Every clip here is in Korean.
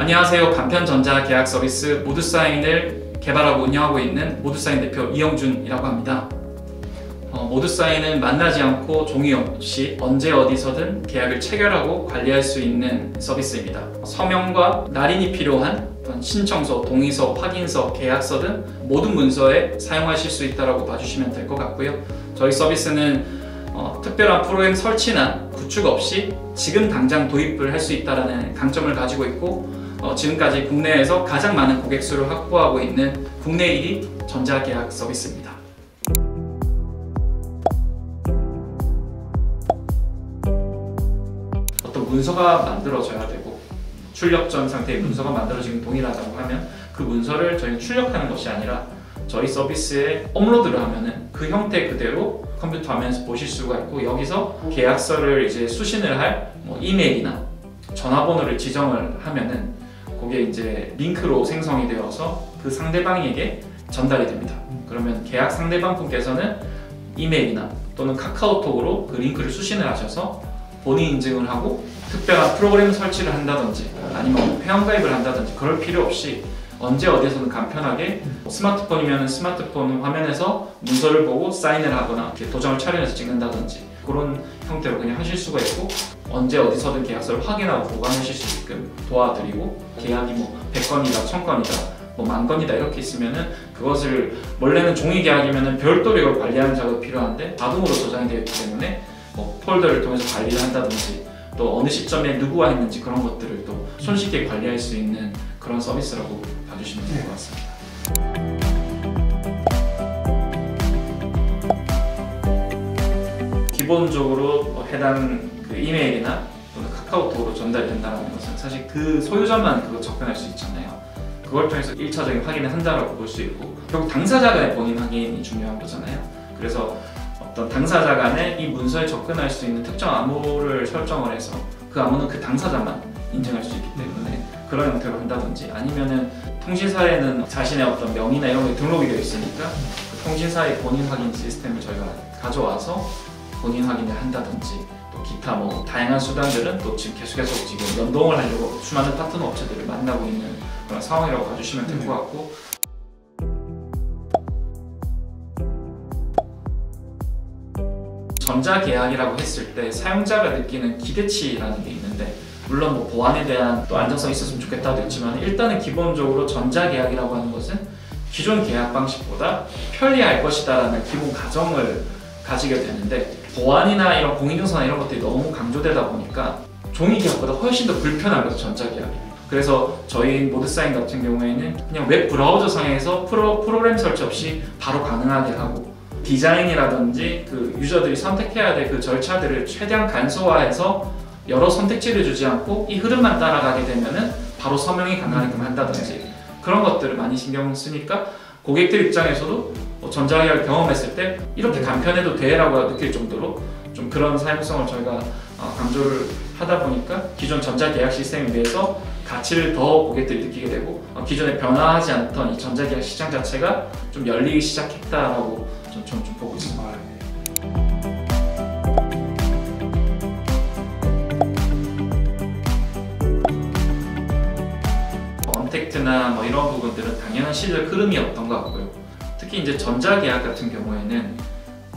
안녕하세요. 간편전자 계약 서비스 모드사인을 개발하고 운영하고 있는 모드사인 대표 이영준이라고 합니다. 모드사인은 만나지 않고 종이 없이 언제 어디서든 계약을 체결하고 관리할 수 있는 서비스입니다. 서명과 날인이 필요한 신청서, 동의서, 확인서, 계약서 등 모든 문서에 사용하실 수 있다고 봐주시면 될 것 같고요. 저희 서비스는 특별한 프로그램 설치나 구축 없이 지금 당장 도입을 할 수 있다는 강점을 가지고 있고 지금까지 국내에서 가장 많은 고객 수를 확보하고 있는 국내 1위 전자계약 서비스입니다. 어떤 문서가 만들어져야 되고 출력 전 상태의 문서가 만들어지긴 동일하다고 하면 그 문서를 저희는 출력하는 것이 아니라 저희 서비스에 업로드를 하면은 그 형태 그대로 컴퓨터 화면에서 보실 수가 있고, 여기서 계약서를 이제 수신을 할 이메일이나 전화번호를 지정을 하면은 그게 이제 링크로 생성이 되어서 그 상대방에게 전달이 됩니다. 그러면 계약 상대방 분께서는 이메일이나 또는 카카오톡으로 그 링크를 수신을 하셔서 본인 인증을 하고 특별한 프로그램 설치를 한다든지 아니면 회원가입을 한다든지 그럴 필요 없이 언제 어디서든 간편하게 스마트폰이면 스마트폰 화면에서 문서를 보고 사인을 하거나 도장을 촬영해서 찍는다든지 그런 형태로 그냥 하실 수가 있고, 언제 어디서든 계약서를 확인하고 보관하실 수 있게끔 도와드리고, 계약이 100건이다, 1000건이다, 10,000건이다 이렇게 있으면은 그것을 원래는 종이 계약이면은 별도로 이걸 관리하는 작업이 필요한데 자동으로 저장이 되어 있기 때문에 폴더를 통해서 관리를 한다든지 또 어느 시점에 누구와 했는지 그런 것들을 또 손쉽게 관리할 수 있는 그런 서비스라고 봐주시면 될 것 같습니다. 기본적으로 해당 그 이메일이나 또는 카카오톡으로 전달이 된다는 것은 사실 그 소유자만 그거 접근할 수 있잖아요. 그걸 통해서 1차적인 확인을 한다고 볼 수 있고, 결국 당사자 간의 본인 확인이 중요한 거잖아요. 그래서 어떤 당사자 간에 이 문서에 접근할 수 있는 특정 암호를 설정을 해서 그 암호는 그 당사자만 인증할 수 있기 때문에 그런 형태로 한다든지, 아니면은 통신사에는 자신의 어떤 명의나 이런 게 등록이 되어 있으니까 그 통신사의 본인 확인 시스템을 저희가 가져와서 본인 확인을 한다든지, 또 기타 다양한 수단들은 또 지금 계속해서 지금 연동을 하려고 수많은 파트너 업체들을 만나고 있는 그런 상황이라고 봐주시면 될 것 같고, 전자계약이라고 했을 때 사용자가 느끼는 기대치라는 게 있는데, 물론 보안에 대한 또 안정성이 있었으면 좋겠다도 있지만 일단은 기본적으로 전자계약이라고 하는 것은 기존 계약 방식보다 편리할 것이다라는 기본 가정을 가지게 되는데, 보안이나 이런 공인중개사나 이런 것들이 너무 강조되다 보니까 종이 계약보다 훨씬 더 불편한 거죠, 전자계약이. 그래서 저희 모드사인 같은 경우에는 그냥 웹 브라우저 상에서 프로그램 설치 없이 바로 가능하게 하고, 디자인이라든지 그 유저들이 선택해야 될 그 절차들을 최대한 간소화해서 여러 선택지를 주지 않고 이 흐름만 따라가게 되면은 바로 서명이 가능하게끔 한다든지 그런 것들을 많이 신경 쓰니까 고객들 입장에서도 전자계약을 경험했을 때 이렇게 간편해도 돼라고 느낄 정도로 좀 그런 사용성을 저희가 강조를 하다 보니까 기존 전자계약 시스템에 비해서 가치를 더 고객들이 느끼게 되고, 기존에 변화하지 않던 이 전자계약 시장 자체가 좀 열리기 시작했다라고 좀 보고 있습니다. 언택트나 이런 부분들은 당연한 시절 흐름이었던 것 같고요. 특히 이제 전자계약 같은 경우에는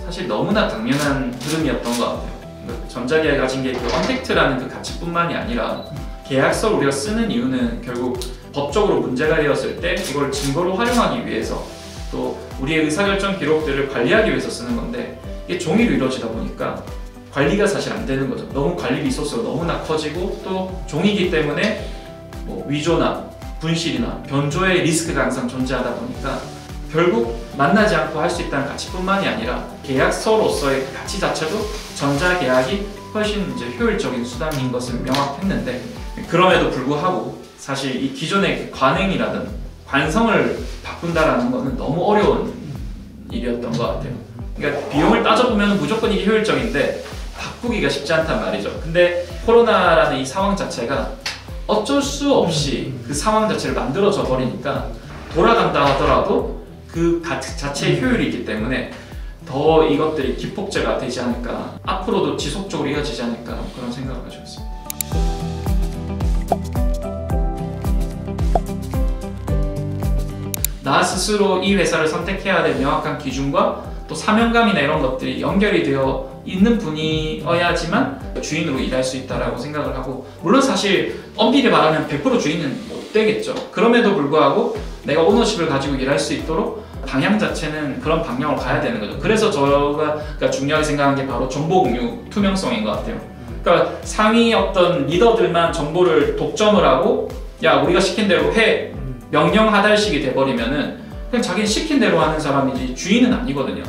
사실 너무나 당연한 흐름이었던 것 같아요. 전자계약이 가진 게 그 언택트라는 그 가치뿐만이 아니라 계약서를 우리가 쓰는 이유는 결국 법적으로 문제가 되었을 때 이걸 증거로 활용하기 위해서 또 우리의 의사결정 기록들을 관리하기 위해서 쓰는 건데, 이게 종이로 이루어지다 보니까 관리가 사실 안 되는 거죠. 너무 관리 리소스가 너무나 커지고 또 종이기 때문에 위조나 분실이나 변조의 리스크가 항상 존재하다 보니까 결국 만나지 않고 할 수 있다는 가치뿐만이 아니라 계약서로서의 가치 자체도 전자계약이 훨씬 이제 효율적인 수단인 것은 명확했는데, 그럼에도 불구하고 사실 이 기존의 관행이라든 관성을 바꾼다라는 것은 너무 어려운 일이었던 것 같아요. 그러니까 비용을 따져보면 무조건 이게 효율적인데 바꾸기가 쉽지 않단 말이죠. 근데 코로나라는 이 상황 자체가 어쩔 수 없이 그 상황 자체를 만들어져 버리니까 돌아간다 하더라도 그 가치 자체의 효율이 있기 때문에 더 이것들이 기폭제가 되지 않을까, 앞으로도 지속적으로 이어지지 않을까 그런 생각을 가지고 있습니다. 나 스스로 이 회사를 선택해야 될 명확한 기준과 또 사명감이나 이런 것들이 연결이 되어 있는 분이어야지만 주인으로 일할 수 있다라고 생각을 하고, 물론 사실 엄밀히 말하면 100% 주인은 못 되겠죠. 그럼에도 불구하고 내가 오너십을 가지고 일할 수 있도록 방향 자체는 그런 방향으로 가야 되는 거죠. 그래서 제가 중요하게 생각한 게 바로 정보 공유 투명성인 것 같아요. 그러니까 상위 어떤 리더들만 정보를 독점을 하고 야 우리가 시킨 대로 해, 명령하달식이 돼버리면은 그냥 자기는 시킨 대로 하는 사람이지 주인은 아니거든요.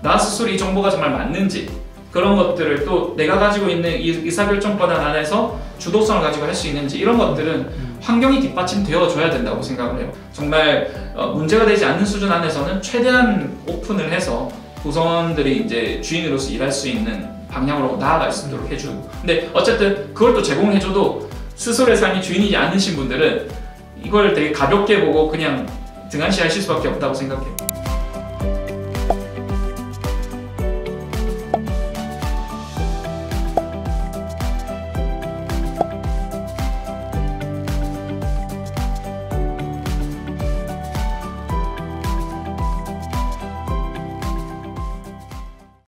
나 스스로 이 정보가 정말 맞는지 그런 것들을 또 내가 가지고 있는 이 의사결정 권한 안에서 주도성을 가지고 할 수 있는지 이런 것들은 환경이 뒷받침되어 줘야 된다고 생각을 해요. 정말 문제가 되지 않는 수준 안에서는 최대한 오픈을 해서 구성원들이 이제 주인으로서 일할 수 있는 방향으로 나아갈 수 있도록 해주고, 근데 어쨌든 그걸 또 제공해줘도 스스로의 삶이 주인이지 않으신 분들은 이걸 되게 가볍게 보고 그냥 등한시하실 수밖에 없다고 생각해요.